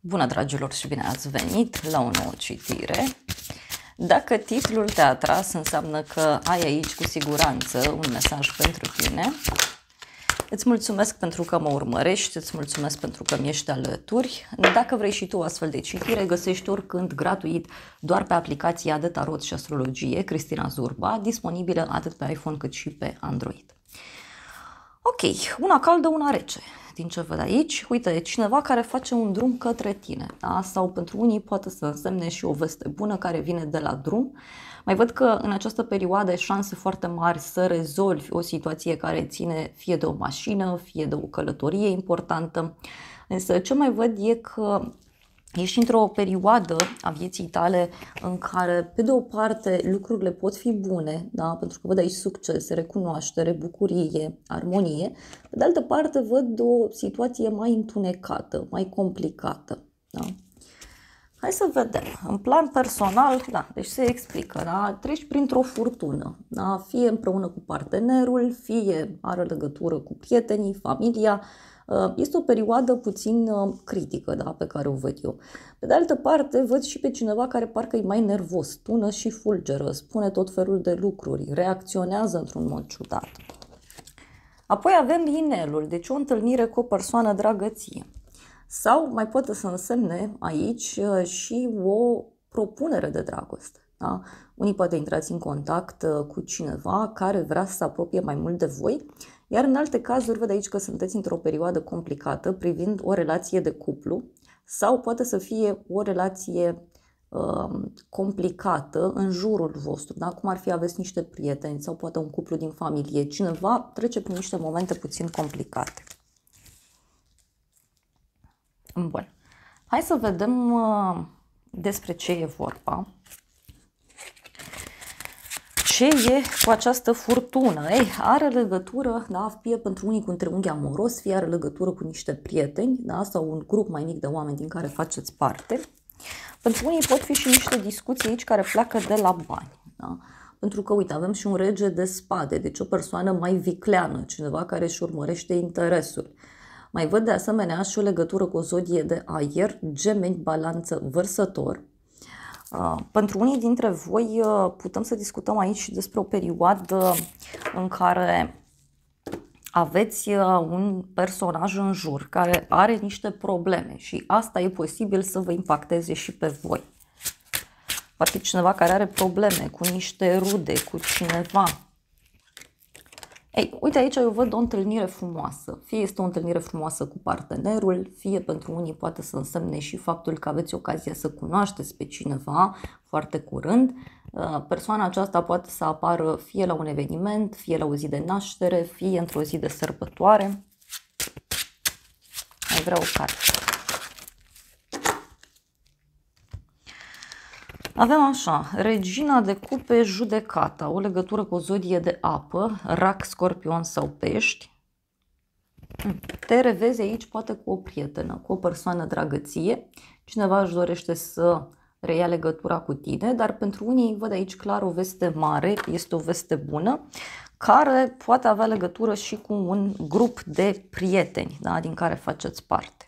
Bună, dragilor, și bine ați venit la o nouă citire. Dacă titlul te-a atras, înseamnă că ai aici cu siguranță un mesaj pentru tine. Îți mulțumesc pentru că mă urmărești, îți mulțumesc pentru că mi ești alături. Dacă vrei și tu o astfel de citire, găsești oricând gratuit doar pe aplicația de tarot și astrologie Cristina Zurba, disponibilă atât pe iPhone cât și pe Android. Ok, una caldă, una rece. Din ce văd aici, uite, e cineva care face un drum către tine, da? Sau pentru unii poate să însemne și o veste bună care vine de la drum. Mai văd că în această perioadă ai șanse foarte mari să rezolvi o situație care ține fie de o mașină, fie de o călătorie importantă. Însă ce mai văd e că ești într-o perioadă a vieții tale în care, pe de o parte, lucrurile pot fi bune, da? Pentru că văd aici succes, recunoaștere, bucurie, armonie. Pe de altă parte, văd o situație mai întunecată, mai complicată. Da? Hai să vedem. În plan personal, da, deci se explică, da? Treci printr-o furtună, da? Fie împreună cu partenerul, fie are legătură cu prietenii, familia. Este o perioadă puțin critică, da, pe care o văd eu. Pe de altă parte, văd și pe cineva care parcă e mai nervos, tună și fulgeră, spune tot felul de lucruri, reacționează într-un mod ciudat. Apoi avem inelul, deci o întâlnire cu o persoană dragă ție. Sau mai poate să însemne aici și o propunere de dragoste. Da? Unii poate intrați în contact cu cineva care vrea să se apropie mai mult de voi, iar în alte cazuri văd aici că sunteți într-o perioadă complicată privind o relație de cuplu sau poate să fie o relație complicată în jurul vostru, da? Cum ar fi aveți niște prieteni sau poate un cuplu din familie, cineva trece prin niște momente puțin complicate. Bun. Hai să vedem despre ce e vorba. Ce e cu această furtună? Ei, are legătură, da, fie pentru unii cu un triunghi amoros, fie are legătură cu niște prieteni, da, sau un grup mai mic de oameni din care faceți parte. Pentru unii pot fi și niște discuții aici care pleacă de la bani. Da? Pentru că, uite, avem și un rege de spade, deci o persoană mai vicleană, cineva care își urmărește interesul. Mai văd de asemenea și o legătură cu o zodie de aer, Gemeni, Balanță, Vărsător. Pentru unii dintre voi putem să discutăm aici despre o perioadă în care aveți un personaj în jur care are niște probleme și asta e posibil să vă impacteze și pe voi. Poate cineva care are probleme cu niște rude, cu cineva. Ei, uite aici eu văd o întâlnire frumoasă. Fie este o întâlnire frumoasă cu partenerul, fie pentru unii poate să însemne și faptul că aveți ocazia să cunoașteți pe cineva foarte curând. Persoana aceasta poate să apară fie la un eveniment, fie la o zi de naștere, fie într-o zi de sărbătoare. Mai vreau o carte. Avem așa, Regina de cupe, Judecata, o legătură cu o zodie de apă, Rac, Scorpion sau Pești. Te revezi aici poate cu o prietenă, cu o persoană dragă ție. Cineva își dorește să reia legătura cu tine, dar pentru unii văd aici clar o veste mare, este o veste bună, care poate avea legătură și cu un grup de prieteni, da, din care faceți parte.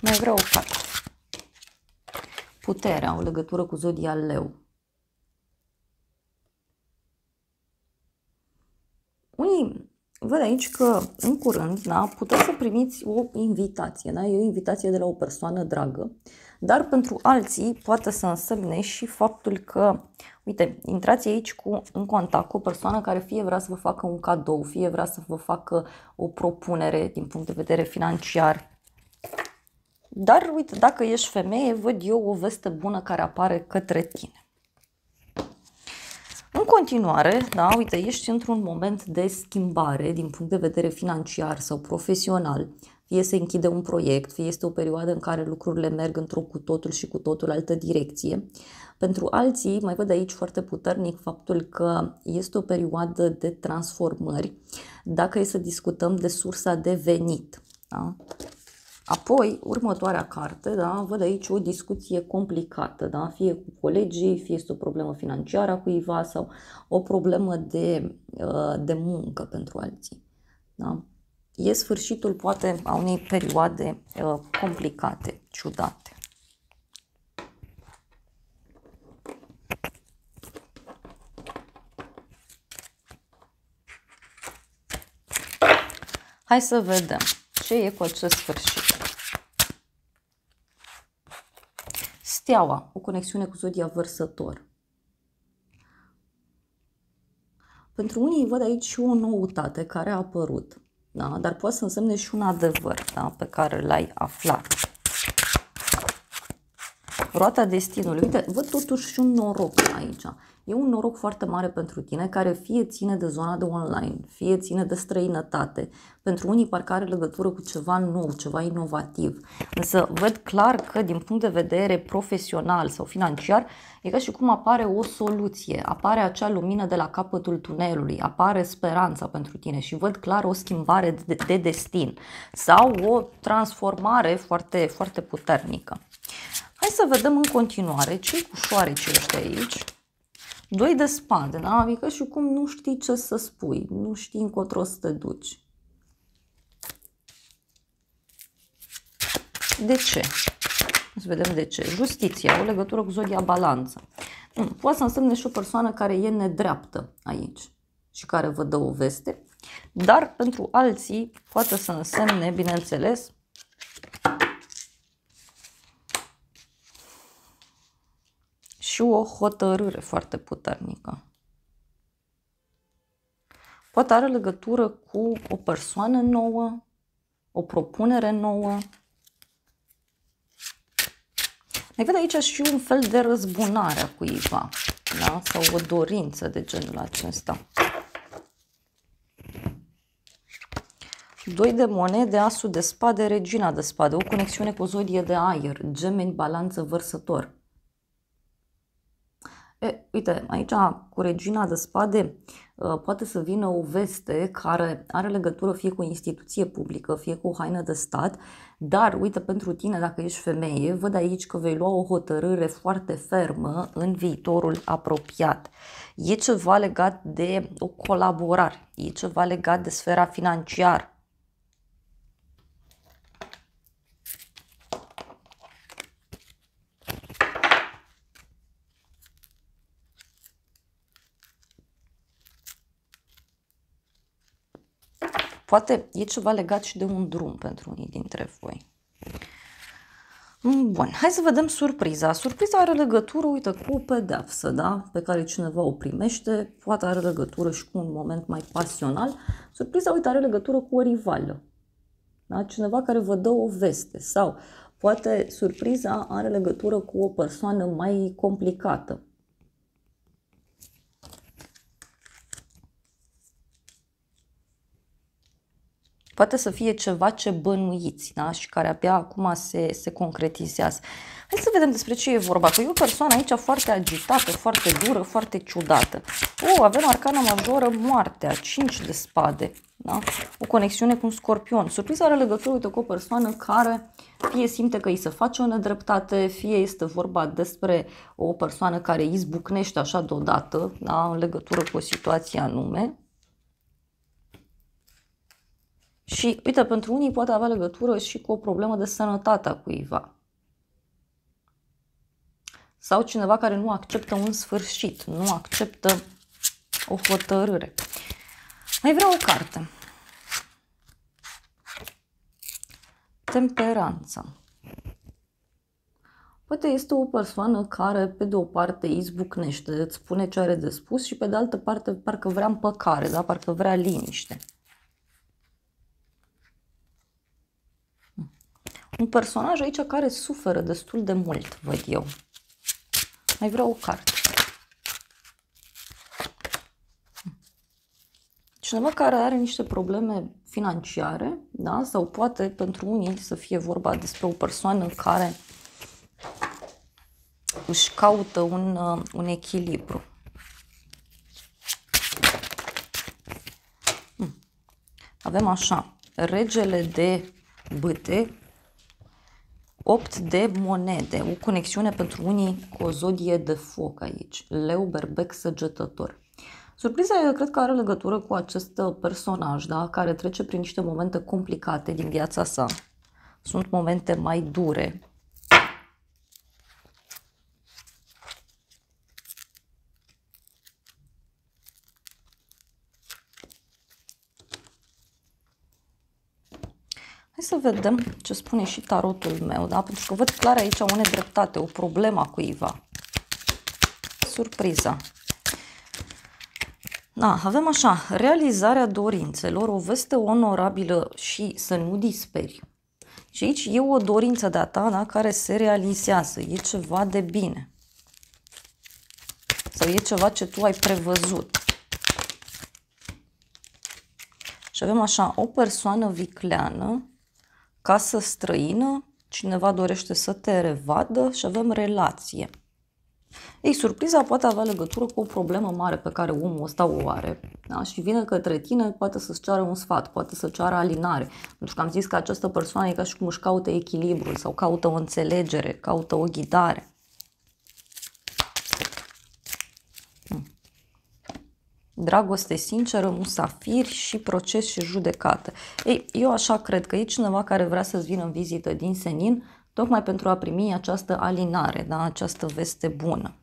Mai vreau o carte. Puterea, o legătură cu zodia Leu. Unii văd aici că în curând, da, puteți să primiți o invitație. Da? E o invitație de la o persoană dragă, dar pentru alții poate să însemne și faptul că, uite, intrați aici în contact cu o persoană care fie vrea să vă facă un cadou, fie vrea să vă facă o propunere din punct de vedere financiar. Dar, uite, dacă ești femeie, văd eu o veste bună care apare către tine. În continuare, da, uite, ești într-un moment de schimbare din punct de vedere financiar sau profesional. Fie se închide un proiect, fie este o perioadă în care lucrurile merg într-o cu totul și cu totul altă direcție. Pentru alții, mai văd aici foarte puternic faptul că este o perioadă de transformări, dacă e să discutăm de sursa de venit. Da? Apoi, următoarea carte, da, văd aici o discuție complicată, da, fie cu colegii, fie este o problemă financiară a cuiva sau o problemă de muncă pentru alții. Da? E sfârșitul, poate, a unei perioade complicate, ciudate. Hai să vedem ce e cu acest sfârșit. Steaua, o conexiune cu zodia Vărsător. Pentru unii văd aici și o noutate care a apărut, da? Dar poate să însemne și un adevăr, da? Pe care l-ai aflat. Roata destinului. Uite, văd totuși și un noroc aici. E un noroc foarte mare pentru tine, care fie ține de zona de online, fie ține de străinătate. Pentru unii parcă are legătură cu ceva nou, ceva inovativ. Însă văd clar că din punct de vedere profesional sau financiar, e ca și cum apare o soluție, apare acea lumină de la capătul tunelului, apare speranța pentru tine și văd clar o schimbare de destin sau o transformare foarte, foarte puternică. Hai să vedem în continuare ce-i cu șoarecii ăștia aici. 2 de spade, da? Adică și cum nu știi ce să spui, nu știi încotro să te duci. De ce? Să vedem de ce. Justiția, o legătură cu zodia Balanță. Poate să însemne și o persoană care e nedreaptă aici și care vă dă o veste, dar pentru alții poate să însemne, bineînțeles, și o hotărâre foarte puternică. Poate are legătură cu o persoană nouă, o propunere nouă. Mai văd aici și un fel de răzbunare a cuiva, da? Sau o dorință de genul acesta. 2 de monede, asul de spade, regina de spade, o conexiune cu o zodie de aer, Gemeni, Balanță, Vărsător. Uite, aici cu regina de spade poate să vină o veste care are legătură fie cu o instituție publică, fie cu o haină de stat, dar uite, pentru tine, dacă ești femeie, văd aici că vei lua o hotărâre foarte fermă în viitorul apropiat. E ceva legat de o colaborare, e ceva legat de sfera financiară. Poate e ceva legat și de un drum pentru unii dintre voi. Bun, hai să vedem surpriza. Surpriza are legătură, uite, cu o pedeapsă, da? Pe care cineva o primește, poate are legătură și cu un moment mai pasional. Surpriza, uite, are legătură cu o rivală, da? Cineva care vă dă o veste sau poate surpriza are legătură cu o persoană mai complicată. Poate să fie ceva ce bănuiți, da? Și care abia acum se concretizează. Hai să vedem despre ce e vorba. Că e o persoană aici foarte agitată, foarte dură, foarte ciudată. Avem arcana majoră, moartea, 5 de spade. Da? O conexiune cu un scorpion. Surpriza are legătură, uite, cu o persoană care fie simte că îi se face o nedreptate, fie este vorba despre o persoană care izbucnește așa deodată, da? În legătură cu o situație anume. Și, uite, pentru unii poate avea legătură și cu o problemă de sănătate a cuiva. Sau cineva care nu acceptă un sfârșit, nu acceptă o hotărâre. Mai vreau o carte. Temperanța. Poate este o persoană care, pe de o parte, izbucnește, îți spune ce are de spus și, pe de altă parte, parcă vrea împăcare, da? Parcă vrea liniște. Un personaj aici care suferă destul de mult, văd eu. Mai vreau o carte. Cineva care are niște probleme financiare, da? Sau poate pentru unii să fie vorba despre o persoană care își caută un echilibru. Avem așa, regele de bâte, 8 de monede, o conexiune pentru unii cu o zodie de foc aici, leu, berbec, săgetător. Surpriza, eu cred că are legătură cu acest personaj, da? Care trece prin niște momente complicate din viața sa. Sunt momente mai dure. Hai să vedem ce spune și tarotul meu, da? Pentru că văd clar aici o nedreptate, o problemă a cuiva. Surpriza. Da, avem așa, realizarea dorințelor, o veste onorabilă și să nu disperi. Și aici e o dorință de-a ta, da, care se realizează, e ceva de bine. Sau e ceva ce tu ai prevăzut. Și avem așa, o persoană vicleană, casă străină, cineva dorește să te revadă și avem relație. Ei, surpriza poate avea legătură cu o problemă mare pe care omul ăsta o are, da? Și vine către tine, poate să-ți ceară un sfat, poate să ceară alinare, pentru că am zis că această persoană e ca și cum își caută echilibrul sau caută o înțelegere, caută o ghidare. Dragoste sinceră, musafiri și proces și judecată. Ei, eu așa cred că e cineva care vrea să-ți vină în vizită din senin, tocmai pentru a primi această alinare, da? Această veste bună.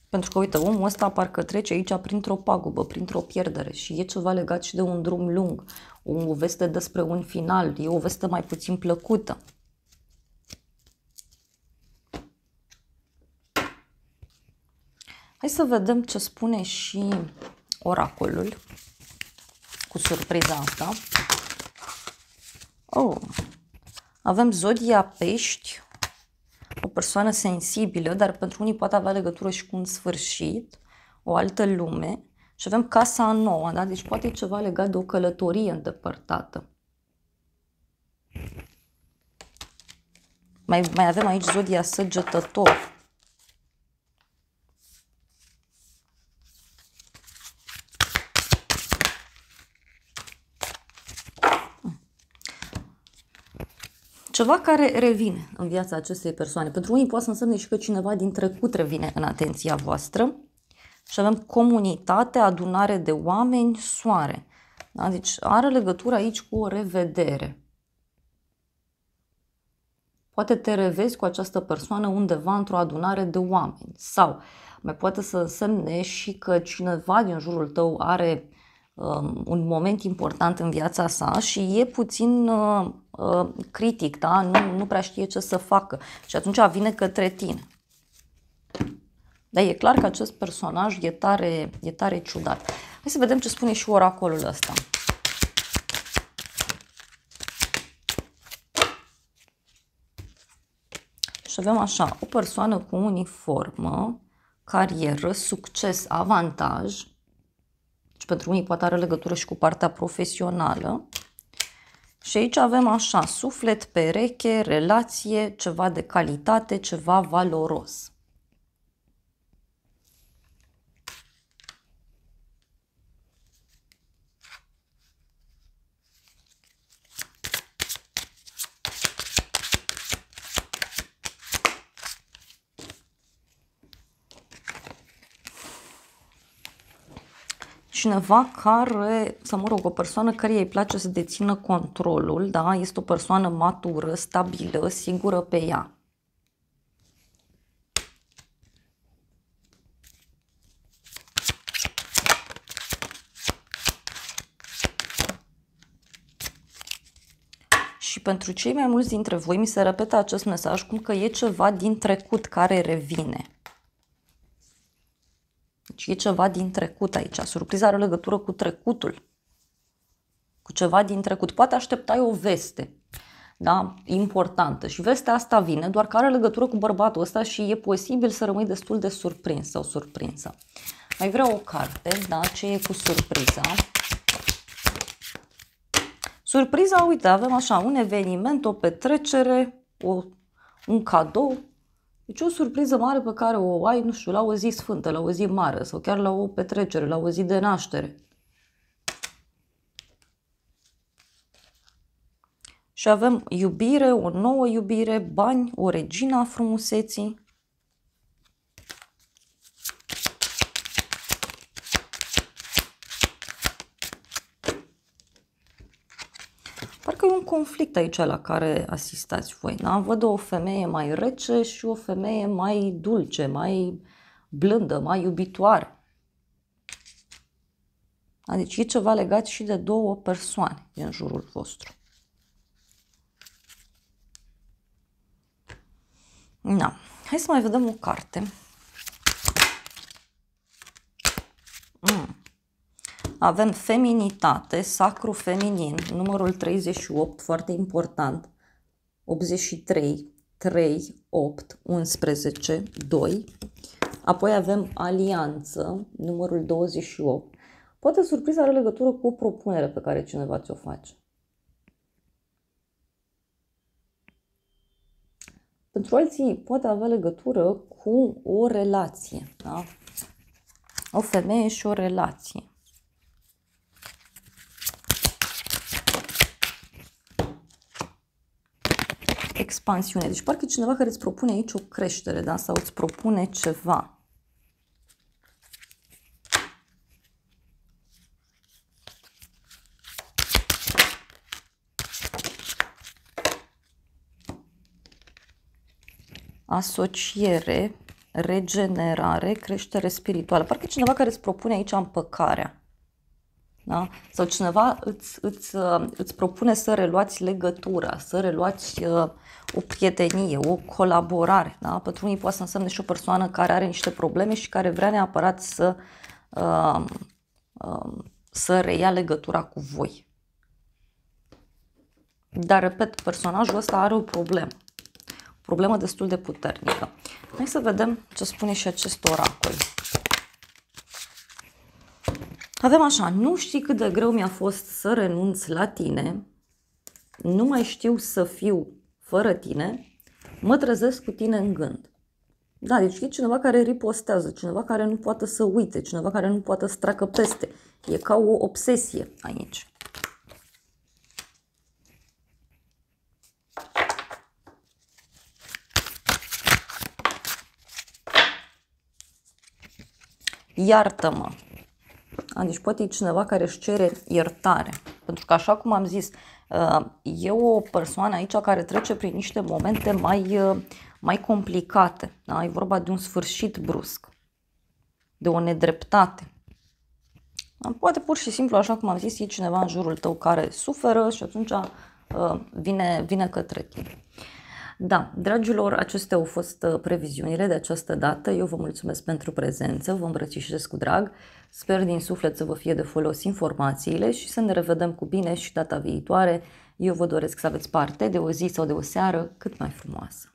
Pentru că, uite, omul ăsta parcă trece aici printr-o pagubă, printr-o pierdere și e ceva legat și de un drum lung, o veste despre un final, e o veste mai puțin plăcută. Hai să vedem ce spune și oracolul cu surpriza asta. Oh, avem zodia Pești, o persoană sensibilă, dar pentru unii poate avea legătură și cu un sfârșit, o altă lume. Și avem casa nouă, da? Deci poate e ceva legat de o călătorie îndepărtată. Mai avem aici zodia Săgetător. Ceva care revine în viața acestei persoane. Pentru unii poate să însemne și că cineva din trecut revine în atenția voastră. Și avem comunitate, adunare de oameni, soare. Da? Deci are legătură aici cu o revedere. Poate te revezi cu această persoană undeva într-o adunare de oameni. Sau mai poate să însemne și că cineva din jurul tău are un moment important în viața sa și e puțin critic, da? Nu prea știe ce să facă și atunci vine către tine. Dar e clar că acest personaj e tare ciudat. Hai să vedem ce spune și oracolul ăsta. Și avem așa, o persoană cu uniformă, carieră, succes, avantaj. Deci pentru unii poate are legătură și cu partea profesională. Și aici avem așa, suflet, pereche, relație, ceva de calitate, ceva valoros. Cineva care, sau mă rog, o persoană care îi place să dețină controlul, da? Este o persoană matură, stabilă, sigură pe ea. Și pentru cei mai mulți dintre voi mi se repetă acest mesaj cum că e ceva din trecut care revine. Deci e ceva din trecut aici. Surpriza are legătură cu trecutul. Cu ceva din trecut. Poate așteptai o veste, da? Importantă. Și vestea asta vine, doar că are legătură cu bărbatul ăsta și e posibil să rămâi destul de surprins sau surprinsă. Mai vreau o carte, da? Ce e cu surpriza? Surpriza, uite, avem așa un eveniment, o petrecere, un cadou. Deci o surpriză mare pe care o ai, nu știu, la o zi sfântă, la o zi mare sau chiar la o petrecere, la o zi de naștere. Și avem iubire, o nouă iubire, bani, o regină a frumuseții. că e un conflict aici la care asistați voi. Da? Văd o femeie mai rece și o femeie mai dulce, mai blândă, mai iubitoare. Deci e ceva legat și de două persoane din jurul vostru. Da. Hai să mai vedem o carte. Avem feminitate, sacru feminin, numărul 38, foarte important, 83, 3, 8, 11, 2. Apoi avem alianță, numărul 28. Poate surpriza are legătură cu o propunere pe care cineva ți-o face. Pentru alții poate avea legătură cu o relație, da? O femeie și o relație. Expansiune. Deci parcă e cineva care îți propune aici o creștere, da? Sau îți propune ceva. Asociere, regenerare, creștere spirituală. Parcă e cineva care îți propune aici împăcarea. Da? Sau cineva îți propune să reluați legătura, să reluați o prietenie, o colaborare. Da? Pentru unii poate să însemne și o persoană care are niște probleme și care vrea neapărat să reia legătura cu voi. Dar, repet, personajul ăsta are o problemă. O problemă destul de puternică. Hai să vedem ce spune și acest oracol. Avem așa, nu știi cât de greu mi-a fost să renunț la tine, nu mai știu să fiu fără tine, mă trezesc cu tine în gând. Da, deci e cineva care ripostează, cineva care nu poate să uite, cineva care nu poate să treacă peste. E ca o obsesie aici. Iartă-mă. Deci poate e cineva care își cere iertare. Pentru că, așa cum am zis, e o persoană aici care trece prin niște momente mai complicate. Da? E vorba de un sfârșit brusc, de o nedreptate. Poate pur și simplu, așa cum am zis, e cineva în jurul tău care suferă și atunci vine către tine. Da, dragilor, acestea au fost previziunile de această dată. Eu vă mulțumesc pentru prezență, vă îmbrățișez cu drag. Sper din suflet să vă fie de folos informațiile și să ne revedem cu bine și data viitoare. Eu vă doresc să aveți parte de o zi sau de o seară cât mai frumoasă.